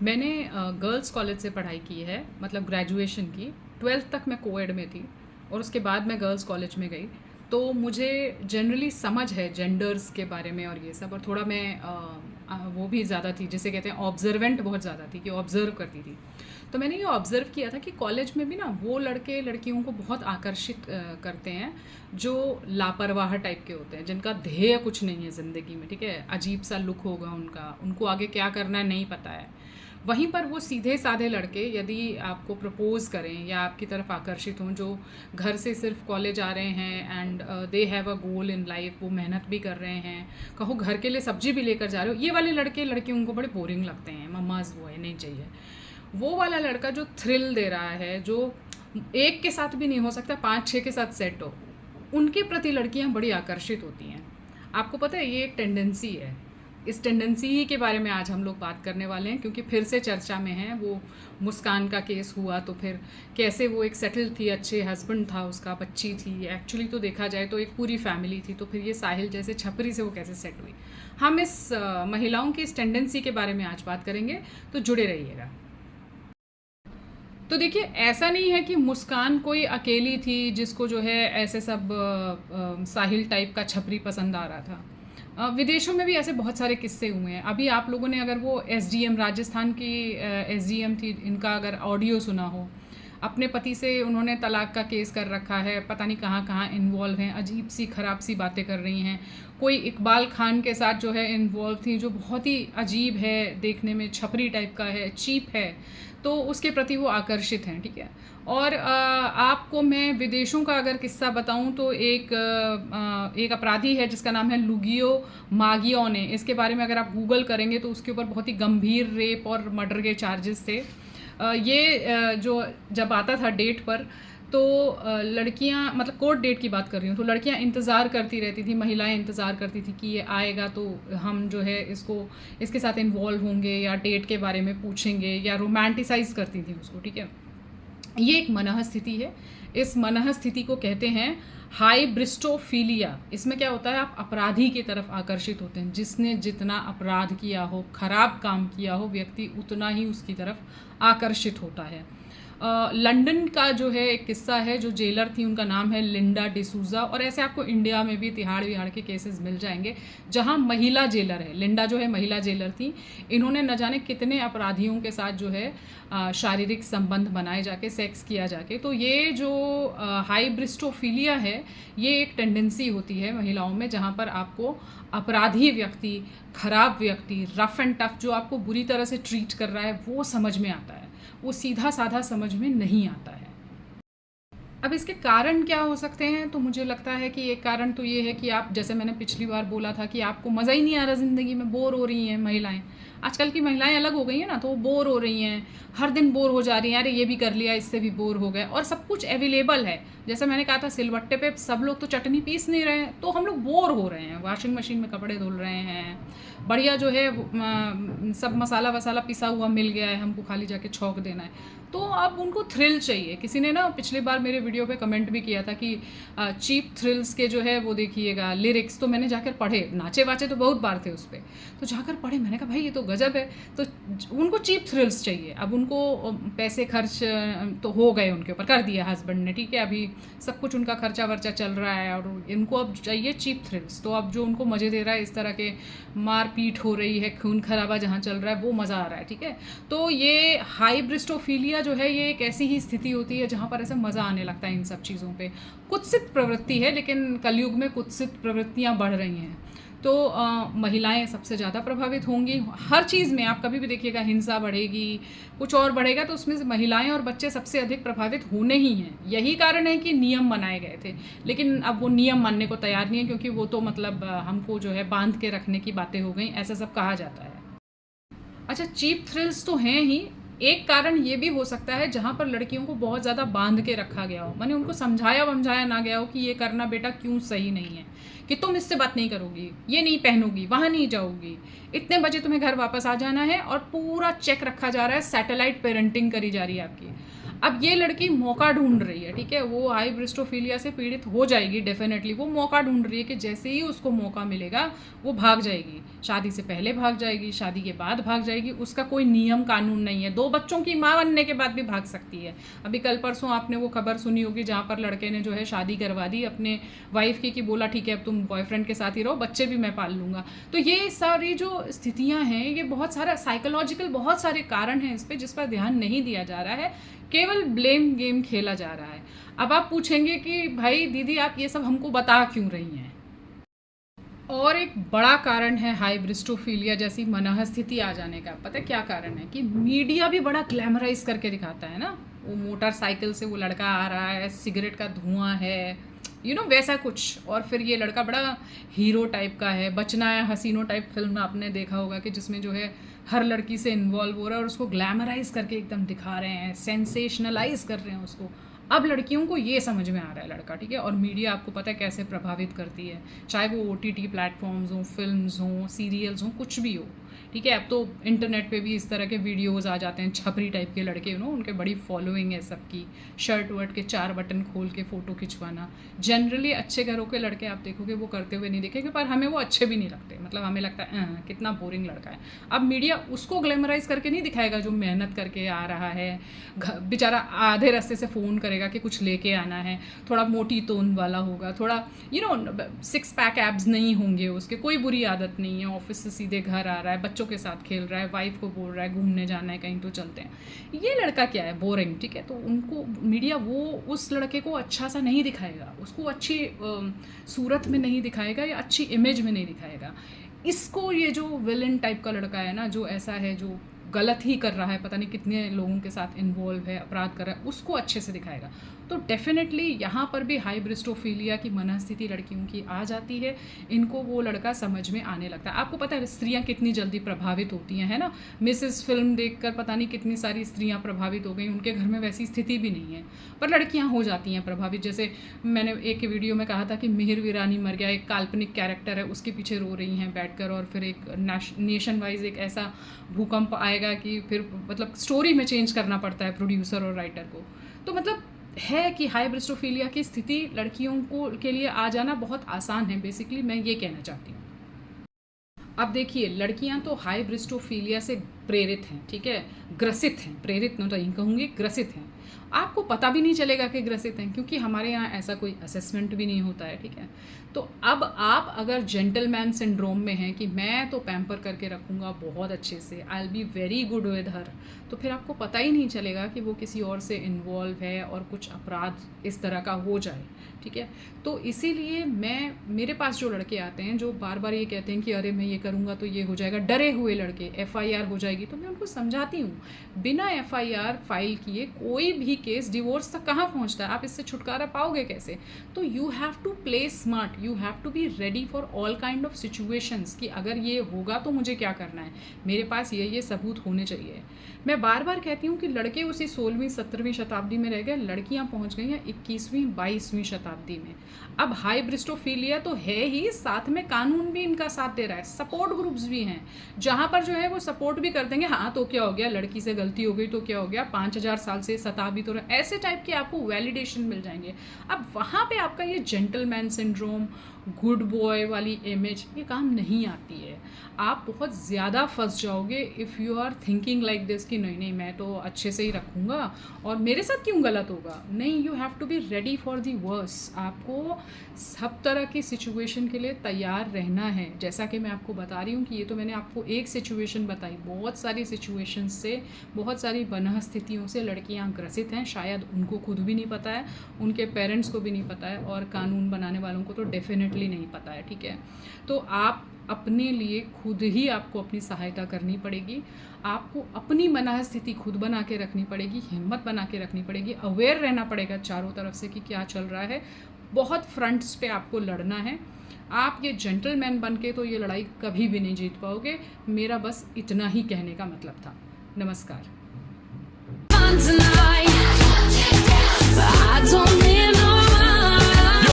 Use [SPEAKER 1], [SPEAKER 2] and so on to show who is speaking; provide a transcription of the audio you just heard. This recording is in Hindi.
[SPEAKER 1] मैंने गर्ल्स कॉलेज से पढ़ाई की है, मतलब ग्रेजुएशन की। 12th तक मैं कोएड में थी और उसके बाद मैं गर्ल्स कॉलेज में गई। तो मुझे जनरली समझ है जेंडर्स के बारे में और ये सब, और थोड़ा मैं वो भी ज़्यादा थी, जिसे कहते हैं ऑब्जर्वेंट, बहुत ज़्यादा थी कि ऑब्ज़र्व करती थी। तो मैंने ये ऑब्ज़र्व किया था कि कॉलेज में भी ना वो लड़के लड़कियों को बहुत आकर्षित करते हैं जो लापरवाह टाइप के होते हैं, जिनका ध्येय कुछ नहीं है ज़िंदगी में, ठीक है। अजीब सा लुक होगा उनका, उनको आगे क्या करना है नहीं पता है। वहीं पर वो सीधे साधे लड़के यदि आपको प्रपोज़ करें या आपकी तरफ आकर्षित हों, जो घर से सिर्फ कॉलेज आ रहे हैं and they have a goal in life, वो मेहनत भी कर रहे हैं, कहो घर के लिए सब्जी भी लेकर जा रहे हो, ये वाले लड़के लड़की उनको बड़े बोरिंग लगते हैं। मम्माज वो है, नहीं चाहिए। वो वाला लड़का जो थ्रिल दे रहा है, जो एक के साथ भी नहीं हो सकता, 5-6 के साथ सेट हो, उनके प्रति लड़कियां बड़ी आकर्षित होती हैं। आपको पता है ये एक टेंडेंसी है। इस टेंडेंसी ही के बारे में आज हम लोग बात करने वाले हैं, क्योंकि फिर से चर्चा में है। वो मुस्कान का केस हुआ तो फिर कैसे वो एक सेटल थी, अच्छे हस्बैंड था उसका, बच्ची थी, एक्चुअली तो देखा जाए तो एक पूरी फैमिली थी, तो फिर ये साहिल जैसे छपरी से वो कैसे सेट हुई। हम इस महिलाओं की इस टेंडेंसी के बारे में आज बात करेंगे, तो जुड़े रहिएगा। तो देखिए, ऐसा नहीं है कि मुस्कान कोई अकेली थी जिसको जो है ऐसे सब साहिल टाइप का छपरी पसंद आ रहा था। विदेशों में भी ऐसे बहुत सारे किस्से हुए हैं। अभी आप लोगों ने अगर वो एसडीएम, राजस्थान की एसडीएम थी, इनका अगर ऑडियो सुना हो, अपने पति से उन्होंने तलाक का केस कर रखा है, पता नहीं कहाँ कहाँ इन्वॉल्व हैं, अजीब सी ख़राब सी बातें कर रही हैं। कोई इकबाल खान के साथ जो है इन्वॉल्व थी, जो बहुत ही अजीब है, देखने में छपरी टाइप का है, चीप है, तो उसके प्रति वो आकर्षित हैं, ठीक है। और आपको मैं विदेशों का अगर किस्सा बताऊं तो एक अपराधी है जिसका नाम है लुगियो मागियोने। इसके बारे में अगर आप गूगल करेंगे तो उसके ऊपर बहुत ही गंभीर रेप और मर्डर के चार्जेस थे। जो जब आता था डेट पर, तो लड़कियां, मतलब कोर्ट डेट की बात कर रही हूँ, तो लड़कियां इंतज़ार करती रहती थी, महिलाएं इंतज़ार करती थी कि ये आएगा तो हम जो है इसके साथ इन्वॉल्व होंगे या डेट के बारे में पूछेंगे, या रोमांटिसाइज करती थी उसको, ठीक है। ये एक मनः स्थिति है। इस मनः स्थिति को कहते हैं हाइब्रिस्टोफीलिया। इसमें क्या होता है, आप अपराधी की तरफ आकर्षित होते हैं। जिसने जितना अपराध किया हो, खराब काम किया हो, व्यक्ति उतना ही उसकी तरफ आकर्षित होता है। लंदन का जो है एक किस्सा है, जो जेलर थी उनका नाम है लिंडा डिसूजा, और ऐसे आपको इंडिया में भी तिहाड़ विहाड़ के केसेस मिल जाएंगे जहां महिला जेलर है। लिंडा जो है महिला जेलर थी। इन्होंने न जाने कितने अपराधियों के साथ जो है शारीरिक संबंध बनाए जाके, सेक्स किया जाके। तो ये जो हाइब्रिस्टोफीलिया है, ये एक टेंडेंसी होती है महिलाओं में, जहाँ पर आपको अपराधी व्यक्ति, खराब व्यक्ति, रफ एंड टफ, जो आपको बुरी तरह से ट्रीट कर रहा है, वो समझ में आता है, वो सीधा साधा समझ में नहीं आता है। अब इसके कारण क्या हो सकते हैं, तो मुझे लगता है कि एक कारण तो ये है कि आप, जैसे मैंने पिछली बार बोला था कि आपको मज़ा ही नहीं आ रहा ज़िंदगी में, बोर हो रही हैं महिलाएं। आजकल की महिलाएं अलग हो गई हैं ना, तो वो बोर हो रही हैं, हर दिन बोर हो जा रही हैं, अरे ये भी कर लिया, इससे भी बोर हो गए, और सब कुछ अवेलेबल है। जैसे मैंने कहा था, सिलबट्टे पे सब लोग तो चटनी पीस नहीं रहे हैं, तो हम लोग बोर हो रहे हैं, वॉशिंग मशीन में कपड़े धुल रहे हैं, बढ़िया जो है सब मसाला वसाला पिसा हुआ मिल गया है, हमको खाली जाके छौंक देना है। तो अब उनको थ्रिल चाहिए। किसी ने ना पिछली बार मेरे वीडियो पे कमेंट भी किया था कि चीप थ्रिल्स के जो है वो देखिएगा लिरिक्स, तो मैंने जाकर पढ़े, नाचे वाचे तो बहुत बार थे उस पर, तो जाकर पढ़े, मैंने कहा भाई ये तो गजब है। तो उनको चीप थ्रिल्स चाहिए। अब उनको पैसे खर्च तो हो गए उनके ऊपर, कर दिया हस्बैंड ने, ठीक है, अभी सब कुछ उनका खर्चा वर्चा चल रहा है, और इनको अब चाहिए चीप थ्रिल्स। तो अब जो उनको मज़े दे रहा है, इस तरह के मारपीट हो रही है, खून खराबा जहाँ चल रहा है, वो मज़ा आ रहा है, ठीक है। तो ये हाइब्रिस्टोफीलिया जो है, ये एक ऐसी ही स्थिति होती है जहाँ पर ऐसे मज़ा आने लगता है इन सब चीज़ों पे। कुत्सित प्रवृत्ति है, लेकिन कलयुग में कुत्सित प्रवृत्तियाँ बढ़ रही हैं, तो महिलाएं सबसे ज़्यादा प्रभावित होंगी। हर चीज़ में आप कभी भी देखिएगा, हिंसा बढ़ेगी, कुछ और बढ़ेगा, तो उसमें से महिलाएं और बच्चे सबसे अधिक प्रभावित होने ही हैं। यही कारण है कि नियम बनाए गए थे, लेकिन अब वो नियम मानने को तैयार नहीं है, क्योंकि वो तो मतलब हमको जो है बांध के रखने की बातें हो गई, ऐसा सब कहा जाता है। अच्छा, चीप थ्रिल्स तो हैं ही। एक कारण ये भी हो सकता है जहाँ पर लड़कियों को बहुत ज़्यादा बांध के रखा गया हो, माने उनको समझाया वमझाया ना गया हो कि ये करना बेटा क्यों सही नहीं है, कि तुम इससे बात नहीं करोगी, ये नहीं पहनोगी, वहाँ नहीं जाओगी, इतने बजे तुम्हें घर वापस आ जाना है, और पूरा चेक रखा जा रहा है, सैटेलाइट पेरेंटिंग करी जा रही है आपकी। अब ये लड़की मौका ढूंढ रही है, ठीक है, वो हाइब्रिस्टोफीलिया से पीड़ित हो जाएगी डेफिनेटली, वो मौका ढूंढ रही है कि जैसे ही उसको मौका मिलेगा वो भाग जाएगी, शादी से पहले भाग जाएगी, शादी के बाद भाग जाएगी, उसका कोई नियम कानून नहीं है, 2 बच्चों की माँ बनने के बाद भी भाग सकती है। अभी कल परसों आपने वो खबर सुनी होगी जहाँ पर लड़के ने जो है शादी करवा दी अपने वाइफ की, कि बोला ठीक है अब तुम बॉयफ्रेंड के साथ ही रहो, बच्चे भी मैं पाल लूँगा। तो ये सारी जो स्थितियाँ हैं, ये बहुत सारा साइकोलॉजिकल बहुत सारे कारण हैं इस पर, जिस पर ध्यान नहीं दिया जा रहा है, केवल ब्लेम गेम खेला जा रहा है। अब आप पूछेंगे कि भाई दीदी आप ये सब हमको बता क्यों रही हैं। और एक बड़ा कारण है हाइब्रिस्टोफीलिया जैसी मनःस्थिति आ जाने का। पता है क्या कारण है? कि मीडिया भी बड़ा ग्लैमराइज करके दिखाता है ना, वो मोटरसाइकिल से वो लड़का आ रहा है, सिगरेट का धुआं है, वैसा कुछ, और फिर ये लड़का बड़ा हीरो टाइप का है, बचना है हसीनो टाइप फिल्म आपने देखा होगा कि जिसमें जो है हर लड़की से इन्वॉल्व हो रहा है और उसको ग्लैमराइज करके एकदम दिखा रहे हैं, सेंसेशनलाइज कर रहे हैं उसको। अब लड़कियों को ये समझ में आ रहा है लड़का, ठीक है, और मीडिया आपको पता है कैसे प्रभावित करती है, चाहे वो OTT प्लेटफॉर्म्स हों, फिल्म्स हों, सीरियल्स हों, कुछ भी हो, ठीक है। अब तो इंटरनेट पे भी इस तरह के वीडियोस आ जाते हैं, छपरी टाइप के लड़के, उनके बड़ी फॉलोइंग है सबकी, शर्ट वर्ट के 4 बटन खोल के फ़ोटो खिंचवाना। जनरली अच्छे घरों के लड़के आप देखोगे वो करते हुए नहीं देखेंगे, पर हमें वो अच्छे भी नहीं लगते, मतलब हमें लगता है कितना बोरिंग लड़का है। अब मीडिया उसको ग्लैमराइज करके नहीं दिखाएगा जो मेहनत करके आ रहा है, बेचारा आधे रास्ते से फ़ोन करेगा कि कुछ लेके आना है, थोड़ा मोटी तोन वाला होगा, थोड़ा 6 पैक एब्स नहीं होंगे उसके, कोई बुरी आदत नहीं है, ऑफिस से सीधे घर आ रहा है, बच्चों के साथ खेल रहा है, वाइफ को बोल रहा है घूमने जाना है कहीं तो चलते हैं। ये लड़का क्या है, बोरिंग, ठीक है। तो उनको मीडिया वो उस लड़के को अच्छा सा नहीं दिखाएगा, उसको अच्छी सूरत में नहीं दिखाएगा या अच्छी इमेज में नहीं दिखाएगा। इसको ये जो विलन टाइप का लड़का है ना, जो ऐसा है, जो गलत ही कर रहा है, पता नहीं कितने लोगों के साथ इन्वॉल्व है, अपराध कर रहा है, उसको अच्छे से दिखाएगा। तो डेफिनेटली यहाँ पर भी हाइब्रिस्टोफीलिया की मनःस्थिति लड़कियों की आ जाती है, इनको वो लड़का समझ में आने लगता है। आपको पता है स्त्रियाँ कितनी जल्दी प्रभावित होती हैं, है ना। मिसेस फिल्म देखकर पता नहीं कितनी सारी स्त्रियाँ प्रभावित हो गई, उनके घर में वैसी स्थिति भी नहीं है, पर लड़कियाँ हो जाती हैं प्रभावित। जैसे मैंने एक वीडियो में कहा था कि मिहिर वीरानी मर गया, एक काल्पनिक कैरेक्टर है, उसके पीछे रो रही हैं बैठकर, और फिर एक नेशन वाइज एक ऐसा भूकंप आएगा कि फिर मतलब स्टोरी में चेंज करना पड़ता है प्रोड्यूसर और राइटर को। तो मतलब है कि हाइब्रिस्टोफीलिया की स्थिति लड़कियों को के लिए आ जाना बहुत आसान है, बेसिकली मैं ये कहना चाहती हूँ। अब देखिए लड़कियां तो हाइब्रिस्टोफीलिया से प्रेरित हैं, ठीक है, ग्रसित हैं, प्रेरित नहीं कहूँगी, ग्रसित हैं। आपको पता भी नहीं चलेगा कि ग्रसित हैं, क्योंकि हमारे यहाँ ऐसा कोई असेसमेंट भी नहीं होता है, ठीक है। तो अब आप अगर जेंटलमैन सिंड्रोम में हैं कि मैं तो पैम्पर करके रखूँगा बहुत अच्छे से, I will be very good with her, तो फिर आपको पता ही नहीं चलेगा कि वो किसी और से इन्वॉल्व है और कुछ अपराध इस तरह का हो जाए, ठीक है। तो इसीलिए मेरे पास जो लड़के आते हैं जो बार बार ये कहते हैं कि अरे मैं ये करूँगा तो ये हो जाएगा, डरे हुए लड़के, FIR हो जाएगी, तो मैं उनको समझाती हूँ बिना FIR फाइल किए कोई भी केस डिवोर्स तक कहाँ पहुँचता है, आप इससे छुटकारा पाओगे कैसे। तो you have to play smart, you have to be ready for all kind of situations, कि अगर ये होगा तो मुझे क्या करना है, मेरे पास ये सबूत होने चाहिए। मैं बार बार कहती हूँ कि लड़के उसी 16वीं 17वीं शताब्दी में रह गए, लड़कियाँ पहुँच गई हैं 21वीं 22वीं शताब्दी में। अब हाइब्रिस्टोफीलिया तो है ही, साथ में कानून भी इनका साथ दे रहा है, सपोर्ट ग्रुप्स भी हैं जहाँ पर जो है वो सपोर्ट भी कर देंगे, हाँ तो क्या हो गया, लड़की से गलती हो गई तो क्या हो गया, 5000 साल से सता भी तो रहे, ऐसे टाइप के आपको वैलिडेशन मिल जाएंगे। अब वहाँ पे आपका ये जेंटलमैन सिंड्रोम, गुड बॉय वाली इमेज ये काम नहीं आती है। आप बहुत ज़्यादा फंस जाओगे if you are thinking like this कि नहीं नहीं मैं तो अच्छे से ही रखूँगा और मेरे साथ क्यों गलत होगा। नहीं, you have to be ready for the worse. आपको सब तरह की सिचुएशन के लिए तैयार रहना है। जैसा कि मैं आपको बता रही हूँ कि ये तो मैंने आपको एक सिचुएशन बताई, बहुत सारी सिचुएशन से, बहुत सारी बनह स्थितियों से लड़कियाँ ग्रसित हैं। शायद उनको खुद भी नहीं पता है, उनके पेरेंट्स को भी नहीं पता है, और कानून बनाने वालों को तो डेफिनेटली नहीं पता है, ठीक है। तो आप अपने लिए खुद ही आपको अपनी सहायता करनी पड़ेगी, आपको अपनी मनः स्थिति खुद बना के रखनी पड़ेगी, हिम्मत बना के रखनी पड़ेगी, अवेयर रहना पड़ेगा चारों तरफ से कि क्या चल रहा है। बहुत फ्रंट्स पे आपको लड़ना है। आप ये जेंटलमैन बन के तो ये लड़ाई कभी भी नहीं जीत पाओगे। मेरा बस इतना ही कहने का मतलब था। नमस्कार।